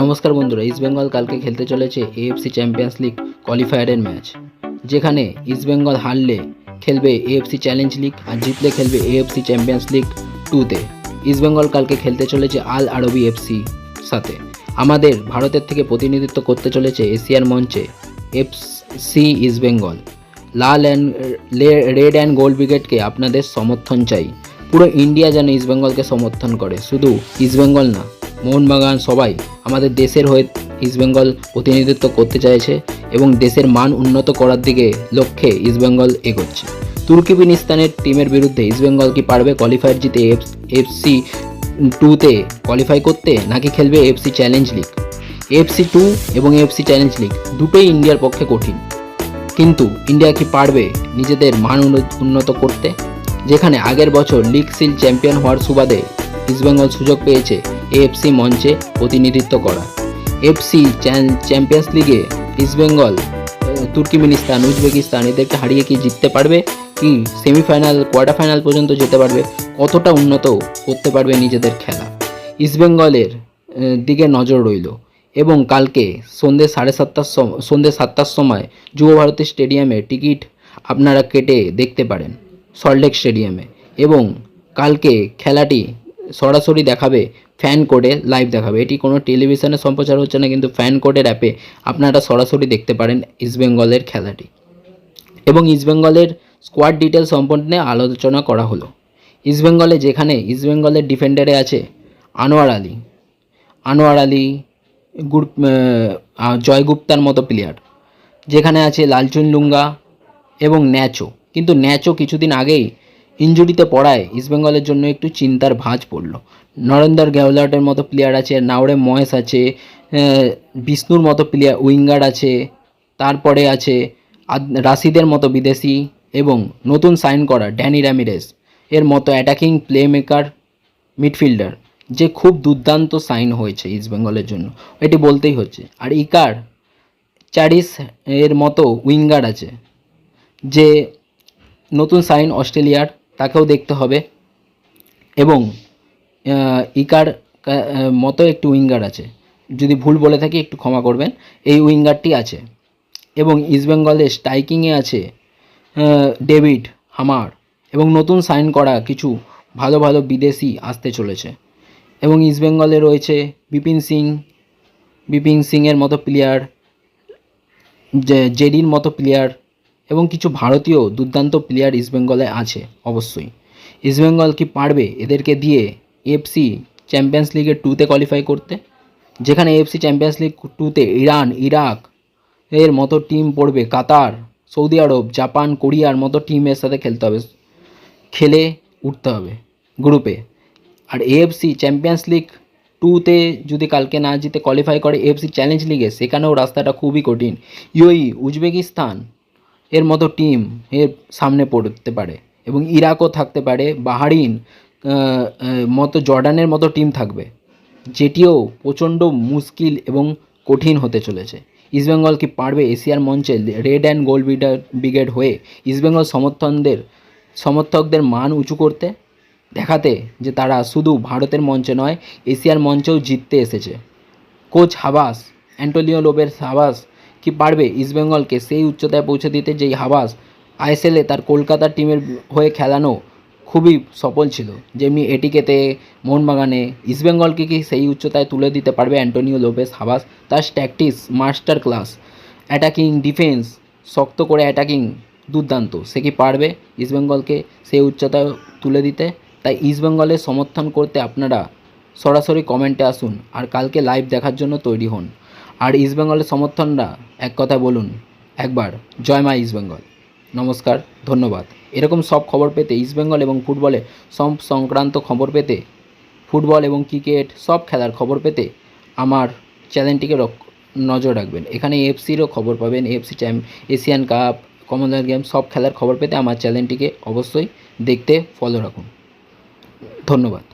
নমস্কার বন্ধুরা, east Bengal কালকে খেলতে চলেছে এএফসি চ্যাম্পিয়ন্স লিগ কোয়ালিফায়ারের ম্যাচ, যেখানে ইস্ট বেঙ্গল হারলে খেলবে এএফসি চ্যালেঞ্জ লিগ আর জিতলে খেলবে এএফসি চ্যাম্পিয়ন্স লিগ 2-তে। ইস্ট বেঙ্গল কালকে খেলতে চলেছে আল আরবি এফসি সাথে। আমাদের ভারতের থেকে প্রতিনিধিত্ব করতে চলেছে এশিয়ার মঞ্চে এফসি ইস্ট বেঙ্গল। লাল অ্যান্ড রেড অ্যান্ড গোল্ড ব্রিগেডকে আপনাদের সমর্থন চাই। পুরো ইন্ডিয়া যেন ইস্ট বেঙ্গলকে সমর্থন করে, শুধু ইস্ট বেঙ্গল না, মোহনবাগান সবাই আমাদের দেশের হয়ে ইস্ট বেঙ্গল প্রতিনিধিত্ব করতে চাইছে এবং দেশের মান উন্নত করার দিকে লক্ষ্যে ইস্ট বেঙ্গল এগোচ্ছে। তুর্কমেনিস্তানের টিমের বিরুদ্ধে ইস্ট বেঙ্গল কি পারবে কোয়ালিফায়ার জিতে এফসি 2-তে কোয়ালিফাই করতে, নাকি খেলবে এফসি চ্যালেঞ্জ লিগ? এফসি 2 এবং এফসি চ্যালেঞ্জ লিগ দুটোই ইন্ডিয়ার পক্ষে কঠিন, কিন্তু ইন্ডিয়া কি পারবে নিজেদের মান উন্নত করতে? যেখানে আগের বছর লিগ সিল চ্যাম্পিয়ন হওয়ার সুবাদে ইস্ট বেঙ্গল সুযোগ পেয়েছে এএফসি মঞ্চে প্রতিনিধিত্ব করা। এফসি চ্যাম্পিয়ন্স লিগে ইস্ট বেঙ্গল তুর্কমেনিস্তান, উজবেকিস্তান এদেরকে হারিয়ে কি জিততে পারবে, কি সেমিফাইনাল কোয়ার্টার ফাইনাল পর্যন্ত যেতে পারবে, কতটা উন্নত করতে পারবে নিজেদের খেলা, ইস্ট বেঙ্গলের দিকে নজর রইল। এবং কালকে সন্ধ্যে 7টার সময় যুব ভারতী স্টেডিয়ামে টিকিট আপনারা কেটে দেখতে পারেন, সল্টলেক স্টেডিয়ামে। এবং কালকে খেলাটি সরাসরি দেখাবে ফ্যান কোডে, লাইভ দেখাবে। এটি কোনো টেলিভিশনে সম্প্রচার হচ্ছে না, কিন্তু ফ্যান কোডের অ্যাপে আপনারা সরাসরি দেখতে পারেন ইস্ট বেঙ্গলের খেলাটি। এবং ইস্ট বেঙ্গলের স্কোয়াড ডিটেল সম্পর্কে আলোচনা করা হলো। ইস্ট বেঙ্গলে যেখানে ইস্ট বেঙ্গলের ডিফেন্ডারে আছে আনোয়ার আলী জয় গুপ্তার মতো প্লেয়ার, যেখানে আছে লালচুন লুঙ্গা এবং ন্যাচো। কিন্তু ন্যাচো কিছুদিন আগেই ইনজুরিতে পড়ায় ইস্টবেঙ্গলের জন্য একটু চিন্তার ভাঁজ পড়ল। নরেন্দর গেওলাটের মতো প্লেয়ার আছে, নাওরে মহেশ আছে, বিষ্ণুর মতো প্লেয়ার উইঙ্গার আছে, তারপরে আছে রাশিদের মতো বিদেশি এবং নতুন সাইন করা ড্যানি র্যামিরেস এর মতো অ্যাটাকিং প্লে মেকার মিডফিল্ডার, যে খুব দুর্দান্ত সাইন হয়েছে ইস্টবেঙ্গলের জন্য, এটি বলতেই হচ্ছে। আর ইকার চারিস এর মতো উইঙ্গার আছে, যে নতুন সাইন অস্ট্রেলিয়ার, তাকেও দেখতে হবে। এবং ইকার মতো একটি উইঙ্গার আছে, যদি ভুল বলে থাকি একটু ক্ষমা করবেন, এই উইঙ্গারটি আছে। এবং ইস্টবেঙ্গলের স্ট্রাইকিংয়ে আছে ডেভিড হামার এবং নতুন সাইন করা কিছু ভালো ভালো বিদেশি আসতে চলেছে। এবং ইস্টবেঙ্গলে রয়েছে বিপিন সিংয়ের মতো প্লেয়ার, জেডির মতো প্লেয়ার এবং কিছু ভারতীয় দুর্দান্ত প্লেয়ার ইস্টবেঙ্গলে আছে। অবশ্যই ইস্টবেঙ্গল কি পারবে এদেরকে দিয়ে এফসি চ্যাম্পিয়ন্স লিগের 2-তে কোয়ালিফাই করতে? যেখানে এফসি চ্যাম্পিয়ন্স লিগ 2-তে ইরান, ইরাক এর মতো টিম পড়বে, কাতার, সৌদি আরব, জাপান, কোরিয়ার মতো টিমের সাথে খেলতে হবে, খেলে উঠতে হবে গ্রুপে। আর এএফসি চ্যাম্পিয়ন্স লিগ 2-তে যদি কালকে না জিতে কোয়ালিফাই করে এএফসি চ্যালেঞ্জ লিগে, সেখানেও রাস্তাটা খুবই কঠিন। উজবেকিস্তান এর মতো টিম এর সামনে পড়তে পারে এবং ইরাকও থাকতে পারে, বাহারিন মতো, জর্ডানের মতো টিম থাকবে, যেটিও প্রচণ্ড মুশকিল এবং কঠিন হতে চলেছে। ইস্টবেঙ্গল কি পারবে এশিয়ার মঞ্চে রেড অ্যান্ড গোল্ড ব্রিগেড হয়ে ইস্টবেঙ্গল সমর্থকদের মান উঁচু করতে, দেখাতে যে তারা শুধু ভারতের মঞ্চে নয়, এশিয়ার মঞ্চেও জিততে এসেছে? কোচ অ্যান্টোনিও লোপেজ হাবাস কি পারবে ইস্টবেঙ্গলকে সেই উচ্চতায় পৌঁছে দিতে, যেই হাবাস আইএসএলে তার কলকাতা টিমের হয়ে খেলানো খুবই সফল ছিল, যেমনি এটিকেতে, মোহনবাগানে? ইস্টবেঙ্গলকে কি সেই উচ্চতায় তুলে দিতে পারবে অ্যান্টোনিও লোপেজ হাবাস? তার tactics master class, attacking defence, শক্ত করে অ্যাটাকিং দুর্দান্ত, সে কি পারবে ইস্টবেঙ্গলকে সেই উচ্চতায় তুলে দিতে? তাই ইস্টবেঙ্গলের সমর্থন করতে আপনারা সরাসরি কমেন্টে আসুন আর কালকে লাইভ দেখার জন্য তৈরি হন। আর ইস্টবেঙ্গলের সমর্থনরা এক কথা বলুন একবার, জয় মা ইস্টবেঙ্গল। নমস্কার, ধন্যবাদ। এরকম সব খবর পেতে, ইস্টবেঙ্গল এবং ফুটবলে সব সংক্রান্ত খবর পেতে, ফুটবল এবং ক্রিকেট সব খেলার খবর পেতে আমার চ্যানেলটিকে নজর রাখবেন। এখানে এফসিরও খবর পাবেন, এশিয়ান কাপ, কমনওয়েলথ গেমস সব খেলার খবর পেতে আমার চ্যানেলটিকে অবশ্যই দেখতে ফলো রাখুন। ধন্যবাদ।